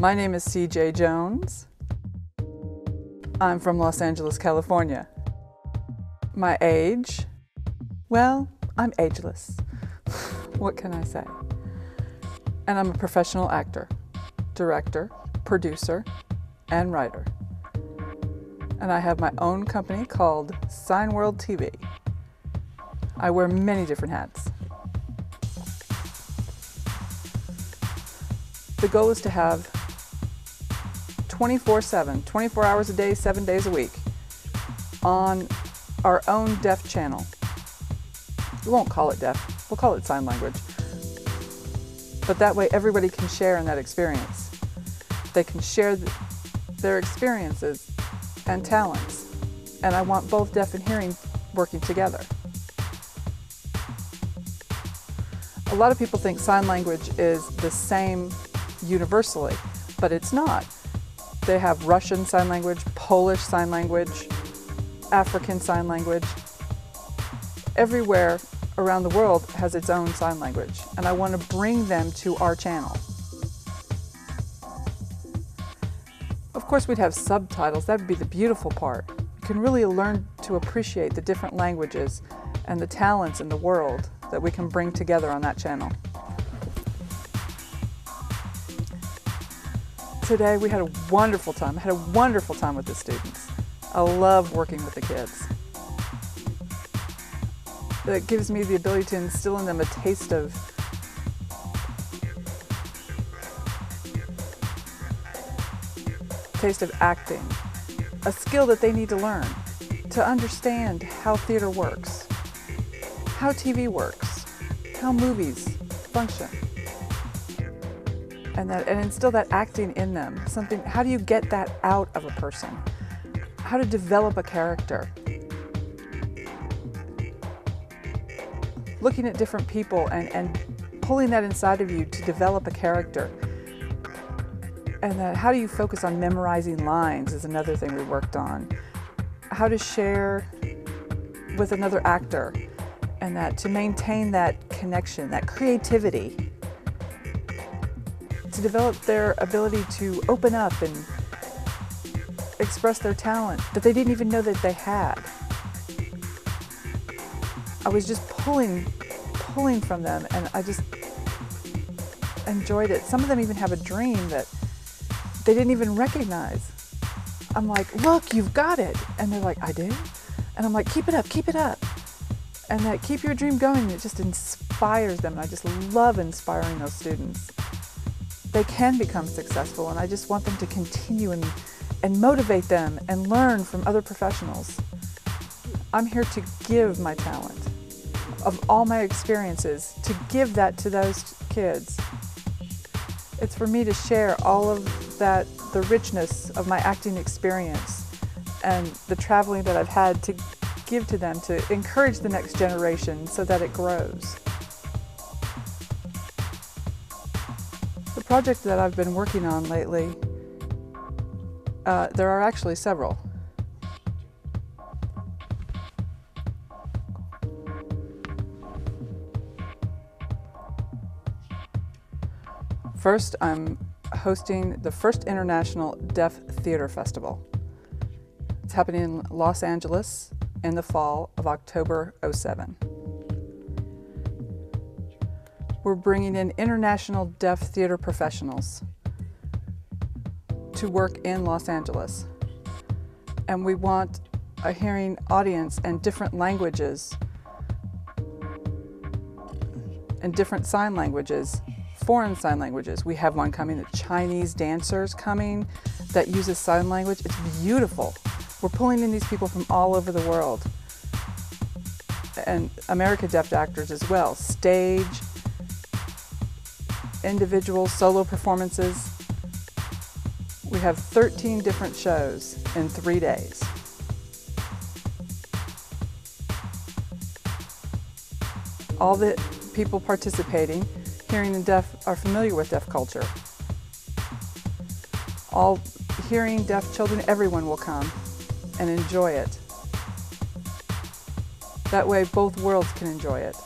My name is C.J. Jones. I'm from Los Angeles, California. My age? Well, I'm ageless. What can I say? And I'm a professional actor, director, producer, and writer. And I have my own company called Sign World TV. I wear many different hats. The goal is to have 24/7, 24 hours a day, 7 days a week on our own deaf channel. We won't call it deaf, we'll call it sign language. But that way everybody can share in that experience. They can share their experiences and talents. And I want both deaf and hearing working together. A lot of people think sign language is the same universally, but it's not. They have Russian Sign Language, Polish Sign Language, African Sign Language. Everywhere around the world has its own sign language, and I want to bring them to our channel. Of course, we'd have subtitles. That would be the beautiful part. You can really learn to appreciate the different languages and the talents in the world that we can bring together on that channel. Today we had a wonderful time. I had a wonderful time with the students. I love working with the kids. It gives me the ability to instill in them a taste of acting, a skill that they need to learn to understand how theater works, how TV works, how movies function. And instill that acting in them. How do you get that out of a person? How to develop a character. Looking at different people and pulling that inside of you to develop a character. And how do you focus on memorizing lines is another thing we worked on. How to share with another actor and to maintain that connection, that creativity. To develop their ability to open up and express their talent that they didn't even know that they had. I was just pulling from them, and I just enjoyed it. Some of them even have a dream that they didn't even recognize. I'm like, look, you've got it. And they're like, I do? And I'm like, keep it up, keep it up. And that keep your dream going, it just inspires them. And I just love inspiring those students. They can become successful, and I just want them to continue and motivate them and learn from other professionals. I'm here to give my talent, of all my experiences, to give that to those kids. It's for me to share all of that, the richness of my acting experience and the traveling that I've had to give to them, to encourage the next generation so that it grows. The project that I've been working on lately, there are actually several. First, I'm hosting the first International Deaf Theater Festival. It's happening in Los Angeles in the fall of October '07. We're bringing in international deaf theater professionals to work in Los Angeles. And we want a hearing audience and different languages and different sign languages, foreign sign languages. We have one coming, the Chinese dancers coming that uses sign language. It's beautiful. We're pulling in these people from all over the world. And American deaf actors as well. Stage, individual solo performances. We have 13 different shows in 3 days. All the people participating, hearing and deaf, are familiar with deaf culture. All hearing, deaf children, everyone will come and enjoy it. That way both worlds can enjoy it.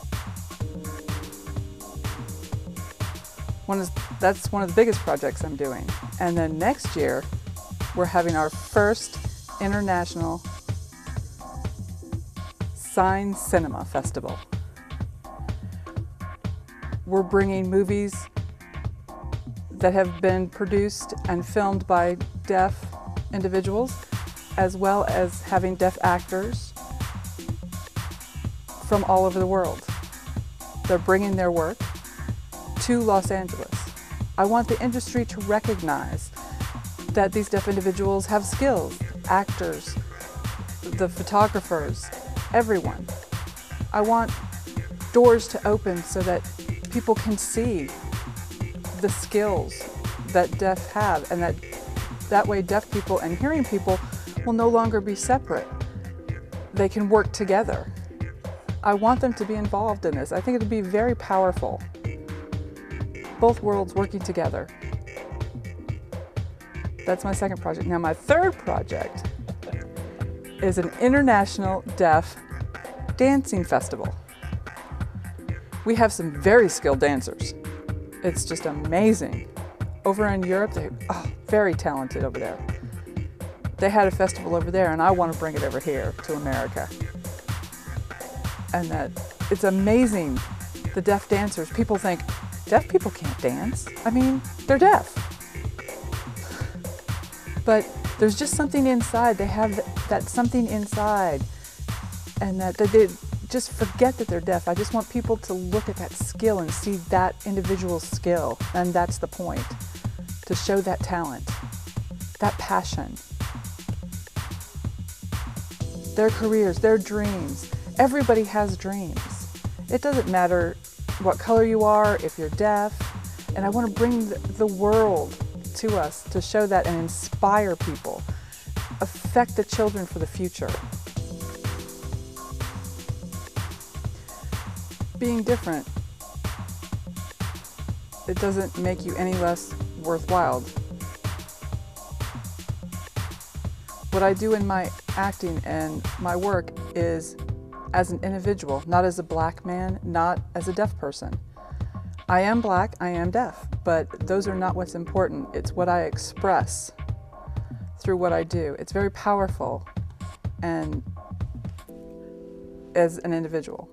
That's one of the biggest projects I'm doing, And then next year, we're having our first international Sign Cinema Festival. We're bringing movies that have been produced and filmed by deaf individuals, as well as having deaf actors from all over the world. They're bringing their work to Los Angeles. I want the industry to recognize that these deaf individuals have skills, actors, the photographers, everyone. I want doors to open so that people can see the skills that deaf have, and that way deaf people and hearing people will no longer be separate. They can work together. I want them to be involved in this. I think it would be very powerful. Both worlds working together. That's my second project. Now my third project is an international deaf dancing festival. We have some very skilled dancers. It's just amazing. Over in Europe, they're very talented over there. They had a festival over there, and I want to bring it over here to America. And that it's amazing, the deaf dancers. People think, deaf people can't dance. I mean, they're deaf. But there's just something inside. They have that something inside, and that they just forget that they're deaf. I just want people to look at that skill and see that individual skill, and that's the point, to show that talent, that passion, their careers, their dreams. Everybody has dreams. It doesn't matter what color you are, if you're deaf, and I want to bring the world to us to show that and inspire people, affect the children for the future. Being different, it doesn't make you any less worthwhile. What I do in my acting and my work is as an individual, not as a black man, not as a deaf person. I am black, I am deaf, but those are not what's important. It's what I express through what I do. It's very powerful and as an individual.